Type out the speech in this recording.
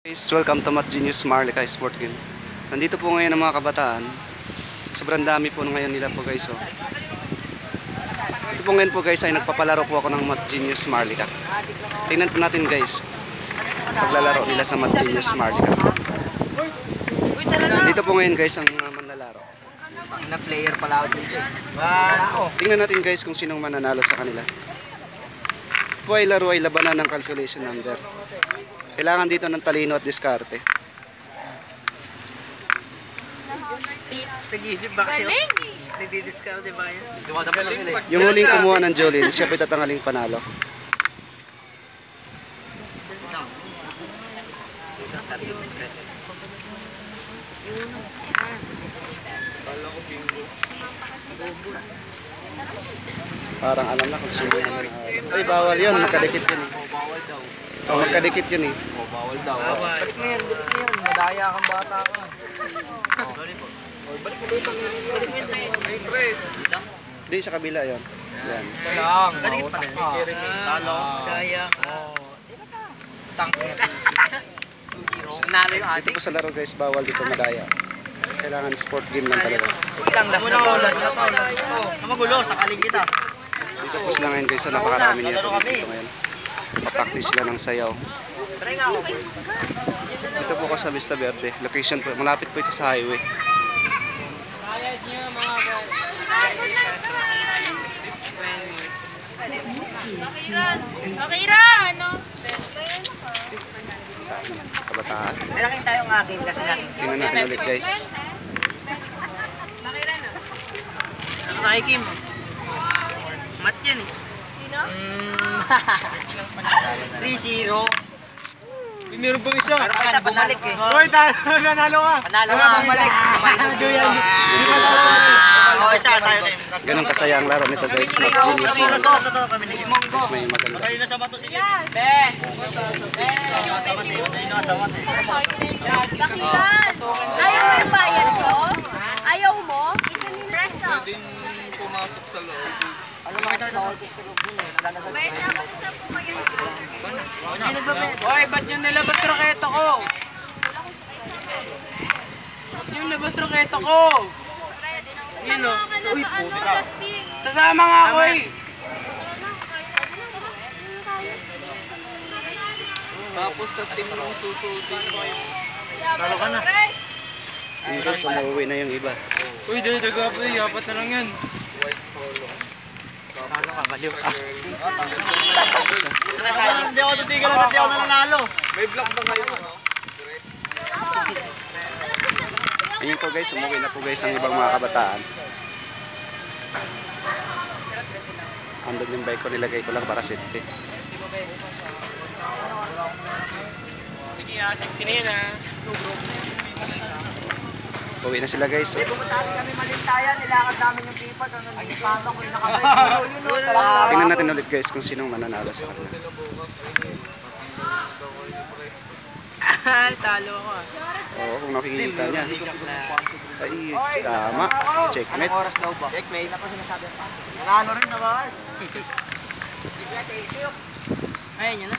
Guys, welcome to Matt Genius Marlica Sport Game. Nandito po ngayon ang mga kabataan. Sobrang dami po ngayon nila po guys. Ito po ngayon po guys ay nagpapalaro po ako ng Matt Genius Marlica. Tingnan po natin guys paglalaro nila sa Matt Genius Marlica. Dito po ngayon guys ang manlalaro. Na player pala ako dito. Wow. Tingnan natin guys kung sinong mananalo sa kanila. Ito po ay laro ay labanan ng calculation number. Kailangan dito ng talino at diskarte. Nag-iisip ba kayo? Nagdi-discount ba yan? Yung huling kumuha ng Jolene, siya po'y tatangaling panalo. Parang alam na kung sino yung ay, bawal yun. Magkadikit yun eh. Oh, magkadikit yun eh. Bawal daw. Ba't ngayon? Madaya kang bata ka. Balik mo dito. Hindi, sa kabila yun. Yan. Isa lang. Kadikit pa rin. Talo. Daya ka. Nanalo yung Dito po sa laro guys, bawal dito madaya. Kailangan sport game lang talaga. Ilang last na to. Magulo, sakaling kita. Dito po sila ngayon guys, napakarami nila po dito ngayon. Pa-practice sila ng sayaw. Dito po ko sa Vista Verde. Location po, malapit po ito sa highway. Okay Ran! Ano? Kabataan. Malaking tayong akin kasi natin. Tingnan natin ulit guys. Ano tayo, Kim? Mat yan eh. Sino? 3-0. Meron bang isa? Meron pa isa, bumalik eh. Hoy, nanalo ka! Panalo ka, bumalik. Oo, isa tayo rin. Ganun kasaya ang laro nito guys. Mag-genius mo. Guys, may maganda. Tayo na sa bato sige. Ben! Bakiran! Ayaw mo yung bayad ko? Ayaw mo? Press up. Pumasok sa loob. Bayad na ako sa pumayan. Hoy, ba't yung nilabas raketa ko? Ba't yung nilabas raketa ko? Sama ka na ba ano, Dustin? Sasama nga ako eh! Tapos sa team ng susutin ko yung... Talo ka na. Press! Dito sa nauwi na yung iba. Uy, daga po eh, apat na lang yan. Ano ka, baliw ka. Hindi ako tutigal at hindi ako nanalo. May block ba ngayon ano? Ayun po guys, umuwi na po guys ang ibang mga kabataan. Andun yung bike ko, nilagay ko lang para safety. Sige 60 na yun ah. Uwi na sila guys. Kami malintayan, nilakad namin yung pipa. Pama ko yung nakabay. Tingnan natin ulit guys kung sinong mananalo sa kanila. Talo ako ah. Oo, kung nakikita niya. Ay, tama. Checkmate. Oras daw ba? Checkmate. Ako sinasabi pa. Nanalo rin na ba? Ayun yun na.